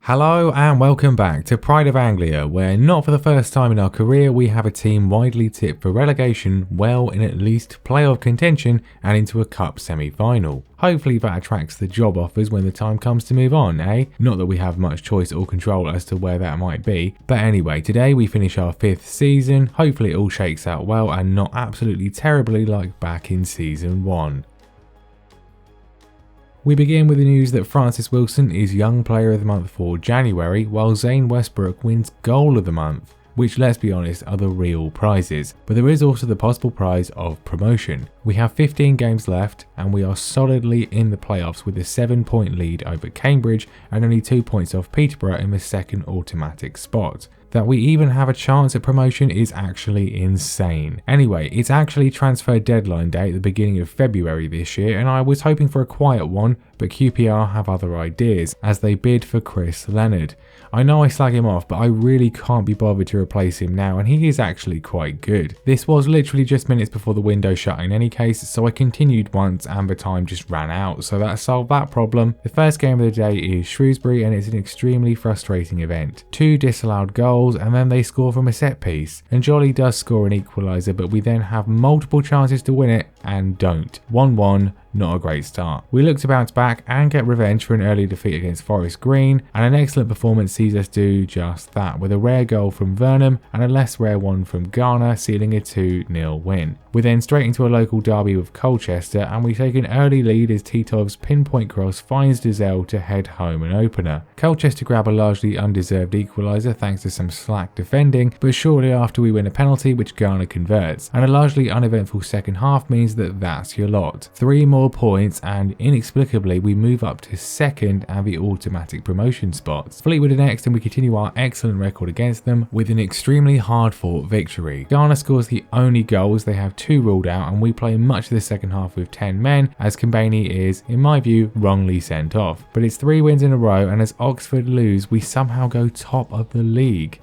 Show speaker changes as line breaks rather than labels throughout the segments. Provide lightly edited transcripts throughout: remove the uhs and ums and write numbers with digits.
Hello and welcome back to Pride of Anglia, where not for the first time in our career we have a team widely tipped for relegation, well in at least playoff contention and into a cup semi-final. Hopefully that attracts the job offers when the time comes to move on, eh? Not that we have much choice or control as to where that might be, but anyway, today we finish our 5th season. Hopefully it all shakes out well and not absolutely terribly like back in season 1. We begin with the news that Francis Wilson is Young Player of the Month for January, while Zane Westbrook wins Goal of the Month, which, let's be honest, are the real prizes. But there is also the possible prize of promotion. We have 15 games left and we are solidly in the playoffs with a 7-point lead over Cambridge and only 2 points off Peterborough in the second automatic spot. That we even have a chance at promotion is actually insane. Anyway, it's actually transfer deadline day at the beginning of February this year, and I was hoping for a quiet one, but QPR have other ideas as they bid for Chris Leonard. I know I slag him off, but I really can't be bothered to replace him now, and he is actually quite good. This was literally just minutes before the window shut in any case, so I continued once and the time just ran out, so that solved that problem. The first game of the day is Shrewsbury, and it's an extremely frustrating event. 2 disallowed goals, and then they score from a set piece, and Jolly does score an equaliser, but we then have multiple chances to win it and don't. 1-1, not a great start. We look to bounce back and get revenge for an early defeat against Forest Green, and an excellent performance sees us do just that, with a rare goal from Vernon and a less rare one from Garner sealing a 2-0 win. We're then straight into a local derby with Colchester, and we take an early lead as Titov's pinpoint cross finds Dizelle to head home an opener. Colchester grab a largely undeserved equaliser thanks to some slack defending, but shortly after we win a penalty which Garner converts, and a largely uneventful second half means that that's your lot. 3 more points and inexplicably we move up to second and the automatic promotion spots. Fleetwood are next and we continue our excellent record against them with an extremely hard fought victory. Garner scores the only goals, they have 2 ruled out, and we play much of the second half with 10 men as Kambani is, in my view, wrongly sent off. But it's 3 wins in a row, and as Oxford lose we somehow go top of the league.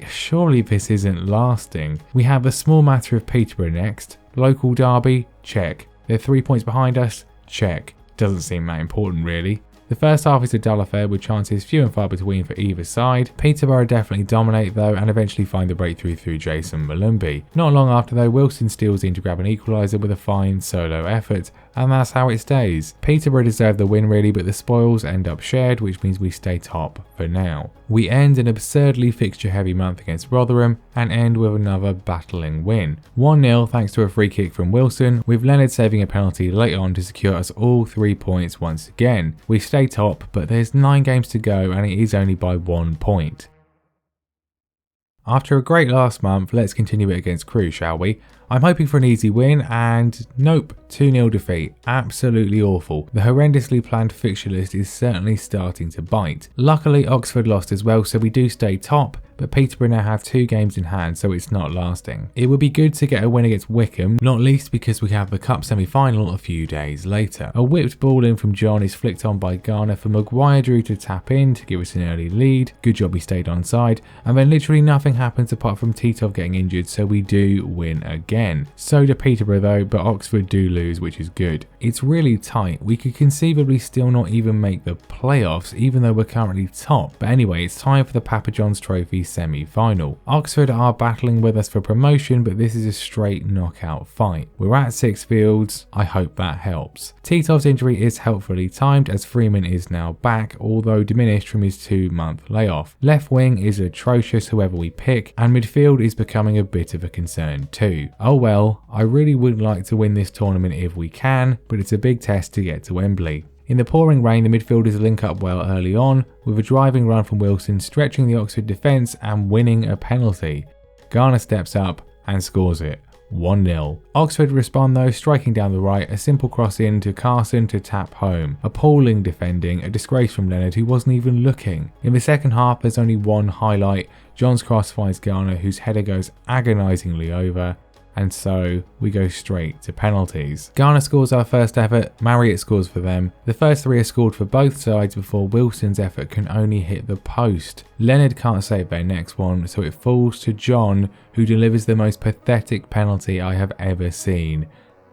Surely this isn't lasting. We have a small matter of Peterborough next. Local derby? Check. They're 3 points behind us? Check. Doesn't seem that important really. The first half is a dull affair with chances few and far between for either side. Peterborough definitely dominate though and eventually find the breakthrough through Jason Malumbi. Not long after though, Wilson steals in to grab an equaliser with a fine solo effort, and that's how it stays. Peterborough deserve the win really, but the spoils end up shared, which means we stay top for now. We end an absurdly fixture heavy month against Rotherham and end with another battling win. 1-0 thanks to a free kick from Wilson, with Leonard saving a penalty late on to secure us all 3 points once again. We stay top, but there's 9 games to go and it is only by 1 point. After a great last month, let's continue it against Crewe, shall we? I'm hoping for an easy win and nope, 2-0 defeat. Absolutely awful. The horrendously planned fixture list is certainly starting to bite. Luckily Oxford lost as well, so we do stay top, but Peterborough now have 2 games in hand, so it's not lasting. It would be good to get a win against Wickham, not least because we have the cup semi-final a few days later. A whipped ball in from John is flicked on by Garner for Maguire Drew to tap in to give us an early lead. Good job he stayed onside, and then literally nothing happens apart from Titov getting injured, so we do win again. So do Peterborough though, but Oxford do lose, which is good. It's really tight. We could conceivably still not even make the playoffs, even though we're currently top. But anyway, it's time for the Papa John's Trophy semi-final. Oxford are battling with us for promotion, but this is a straight knockout fight. We're at 6 fields. I hope that helps. Titov's injury is helpfully timed as Freeman is now back, although diminished from his 2-month layoff. Left wing is atrocious whoever we pick, and midfield is becoming a bit of a concern too. Oh well, I really would like to win this tournament if we can, but it's a big test to get to Wembley. In the pouring rain, the midfielders link up well early on, with a driving run from Wilson stretching the Oxford defence and winning a penalty. Garner steps up and scores it. 1-0. Oxford respond though, striking down the right, a simple cross in to Carson to tap home. Appalling defending, a disgrace from Leonard who wasn't even looking. In the second half there's only one highlight. John's cross finds Garner whose header goes agonisingly over, and so we go straight to penalties. Garner scores our first effort, Marriott scores for them. The first 3 are scored for both sides before Wilson's effort can only hit the post. Leonard can't save their next one, so it falls to John, who delivers the most pathetic penalty I have ever seen.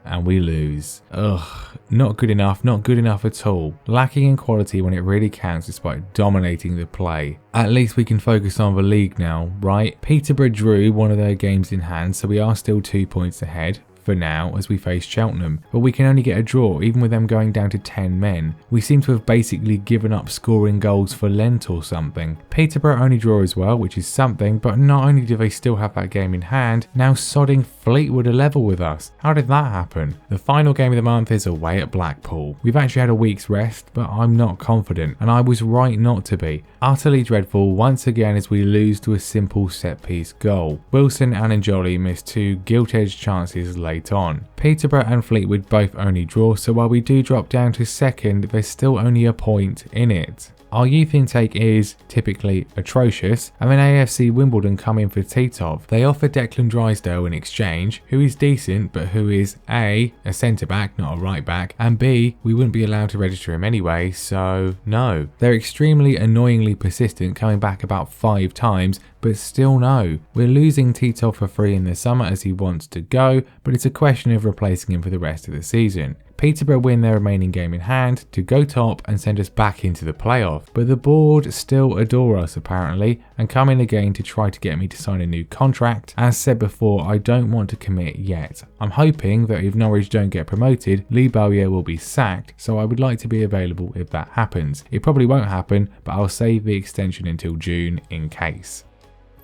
and we lose. Ugh, not good enough at all. Lacking in quality when it really counts despite dominating the play. At least we can focus on the league now, right? Peterborough drew one of their games in hand, so we are still 2 points ahead for now as we face Cheltenham, but we can only get a draw even with them going down to 10 men. We seem to have basically given up scoring goals for Lent or something. Peterborough only draw as well, which is something, but not only do they still have that game in hand, now sodding Fleetwood are level with us. How did that happen? The final game of the month is away at Blackpool. We've actually had a week's rest, but I'm not confident, and I was right not to be. Utterly dreadful once again as we lose to a simple set piece goal. Wilson and Njoli missed 2 gilt-edged chances late on. Peterborough and Fleetwood both only draw, so while we do drop down to second, there's still only a point in it. Our youth intake is typically atrocious, and then AFC Wimbledon come in for Titov. They offer Declan Drysdale in exchange, who is decent but who is A, a centre back, not a right back, and B, we wouldn't be allowed to register him anyway, so no. They're extremely annoyingly persistent, coming back about 5 times, but still no. We're losing Titov for free in the summer as he wants to go, but it's a question of replacing him for the rest of the season. Peterborough win their remaining game in hand to go top and send us back into the playoff, but the board still adore us apparently and come in again to try to get me to sign a new contract. As said before, I don't want to commit yet. I'm hoping that if Norwich don't get promoted, Lee Bowyer will be sacked, so I would like to be available if that happens. It probably won't happen, but I'll save the extension until June in case.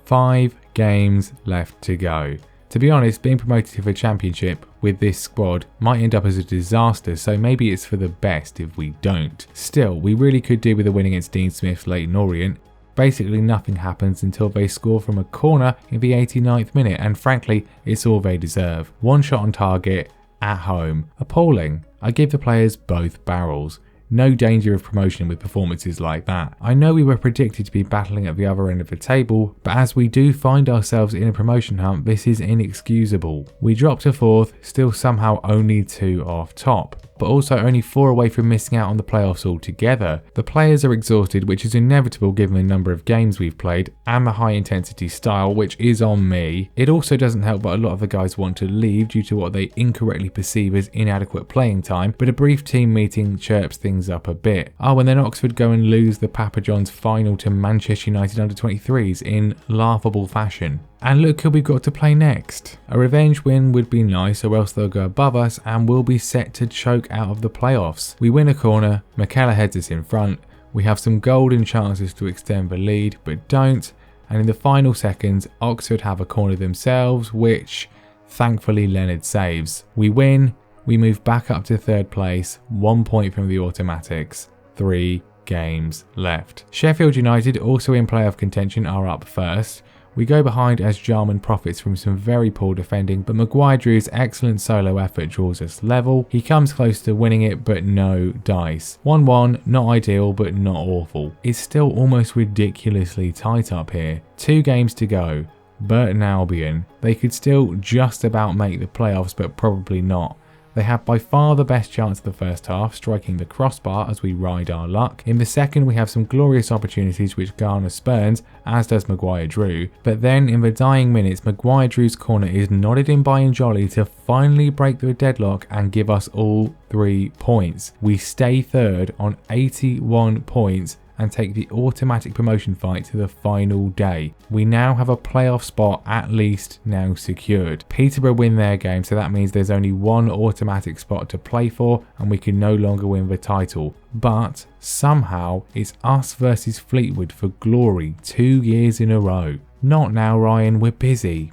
5 games left to go. To be honest, being promoted to the Championship with this squad might end up as a disaster, so maybe it's for the best if we don't. Still, we really could do with a win against Dean Smith's Leyton Orient. Basically nothing happens until they score from a corner in the 89th minute, and frankly, it's all they deserve. 1 shot on target, at home. Appalling. I give the players both barrels. No danger of promotion with performances like that. I know we were predicted to be battling at the other end of the table, but as we do find ourselves in a promotion hunt, this is inexcusable. We dropped to 4th, still somehow only 2 off top, but also only 4 away from missing out on the playoffs altogether. The players are exhausted, which is inevitable given the number of games we've played and the high intensity style, which is on me. It also doesn't help but a lot of the guys want to leave due to what they incorrectly perceive as inadequate playing time, but a brief team meeting chirps things up a bit. Oh, and then Oxford go and lose the Papa John's final to Manchester United under-23s in laughable fashion. And look who we've got to play next. A revenge win would be nice, or else they'll go above us and we'll be set to choke out of the playoffs. We win a corner, McKellar heads us in front, we have some golden chances to extend the lead but don't, and in the final seconds Oxford have a corner themselves, which thankfully Leonard saves. We win, we move back up to 3rd place, 1 point from the automatics, 3 games left. Sheffield United, also in playoff contention, are up first. We go behind as Jarman profits from some very poor defending, but Maguire Drew's excellent solo effort draws us level. He comes close to winning it, but no dice. 1-1, not ideal, but not awful. It's still almost ridiculously tight up here. 2 games to go. Burton Albion. They could still just about make the playoffs, but probably not. They have by far the best chance of the first half, striking the crossbar as we ride our luck. In the second, we have some glorious opportunities which Garner spurns, as does Maguire Drew. But then in the dying minutes, Maguire Drew's corner is nodded in by Njoli to finally break the deadlock and give us all 3 points. We stay 3rd on 81 points and take the automatic promotion fight to the final day. We now have a playoff spot at least now secured. Peterborough win their game, so that means there's only 1 automatic spot to play for and we can no longer win the title. But somehow it's us versus Fleetwood for glory 2 years in a row. Not now, Ryan, we're busy.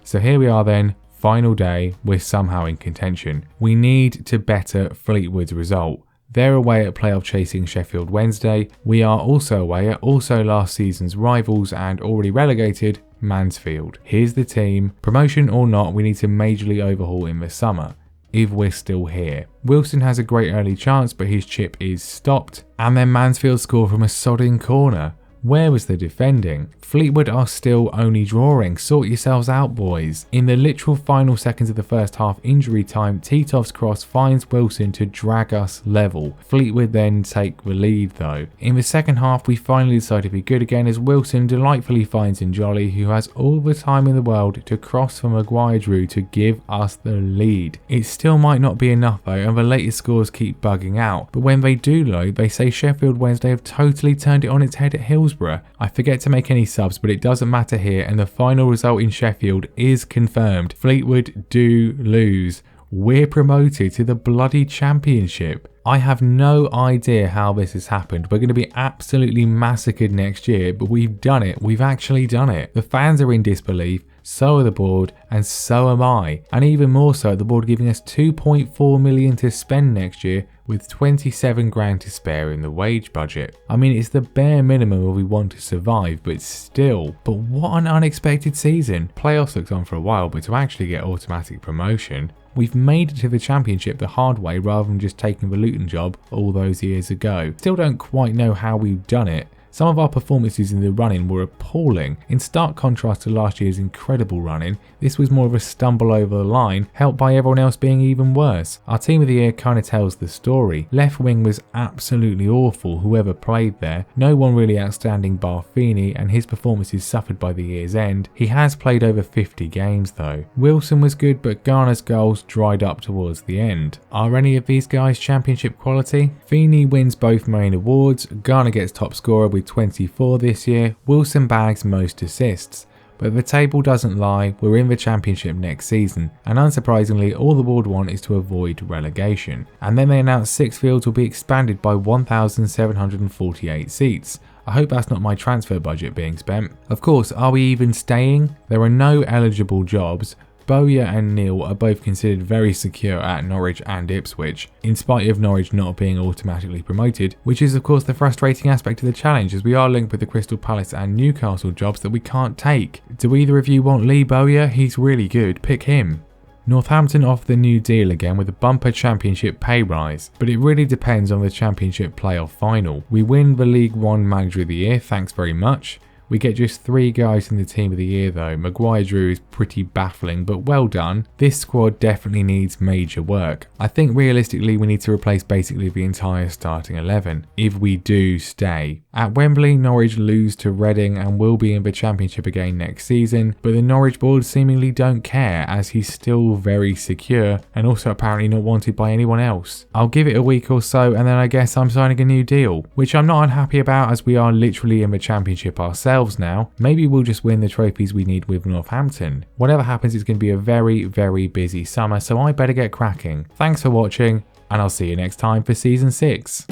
So here we are then. Final day, we're somehow in contention. We need to better Fleetwood's result. They're away at playoff chasing Sheffield Wednesday. We are also away at also last season's rivals and already relegated Mansfield. Here's the team. Promotion or not, we need to majorly overhaul in the summer, if we're still here. Wilson has a great early chance, but his chip is stopped. And then Mansfield score from a sodding corner. Where was the defending? Fleetwood are still only drawing. Sort yourselves out, boys. In the literal final seconds of the first half injury time, Titov's cross finds Wilson to drag us level. Fleetwood then take the lead though. In the second half, we finally decide to be good again as Wilson delightfully finds Njoli, who has all the time in the world to cross for Maguire-Drew to give us the lead. It still might not be enough though, and the latest scores keep bugging out, but when they do load, they say Sheffield Wednesday have totally turned it on its head at Hillsborough. I forget to make any subs, but it doesn't matter here, and the final result in Sheffield is confirmed. Fleetwood do lose. We're promoted to the bloody championship. I have no idea how this has happened. We're going to be absolutely massacred next year, but we've done it. We've actually done it. The fans are in disbelief, so are the board, and so am I. And even more so, the board giving us 2.4 million to spend next year with 27 grand to spare in the wage budget. I mean, it's the bare minimum if we want to survive, but still. But what an unexpected season. Playoffs looked on for a while, but to actually get automatic promotion, we've made it to the championship the hard way rather than just taking the Luton job all those years ago. Still don't quite know how we've done it. Some of our performances in the run-in were appalling. In stark contrast to last year's incredible run-in, this was more of a stumble over the line, helped by everyone else being even worse. Our team of the year kind of tells the story. Left wing was absolutely awful, whoever played there. No one really outstanding bar Feeney, and his performances suffered by the year's end. He has played over 50 games though. Wilson was good, but Garner's goals dried up towards the end. Are any of these guys championship quality? Feeney wins both main awards, Garner gets top scorer with 24 this year, Wilson bags most assists. But the table doesn't lie, we're in the championship next season, and unsurprisingly all the board want is to avoid relegation. And then they announced 6 fields will be expanded by 1,748 seats. I hope that's not my transfer budget being spent. Of course, are we even staying? There are no eligible jobs. Bowyer and Neil are both considered very secure at Norwich and Ipswich, in spite of Norwich not being automatically promoted, which is of course the frustrating aspect of the challenge, as we are linked with the Crystal Palace and Newcastle jobs that we can't take. Do either of you want Lee Bowyer? He's really good, pick him. Northampton offer the new deal again with a bumper championship pay rise, but it really depends on the championship playoff final. We win the League One Manager of the Year, thanks very much. We get just 3 guys in the team of the year though. Maguire-Drew is pretty baffling, but well done. This squad definitely needs major work. I think realistically we need to replace basically the entire starting 11, if we do stay. At Wembley, Norwich lose to Reading and will be in the championship again next season, but the Norwich board seemingly don't care as he's still very secure and also apparently not wanted by anyone else. I'll give it a week or so and then I guess I'm signing a new deal, which I'm not unhappy about as we are literally in the championship ourselves now. Maybe we'll just win the trophies we need with Northampton. Whatever happens, it's going to be a very, very busy summer, so I better get cracking. Thanks for watching, and I'll see you next time for Season 6.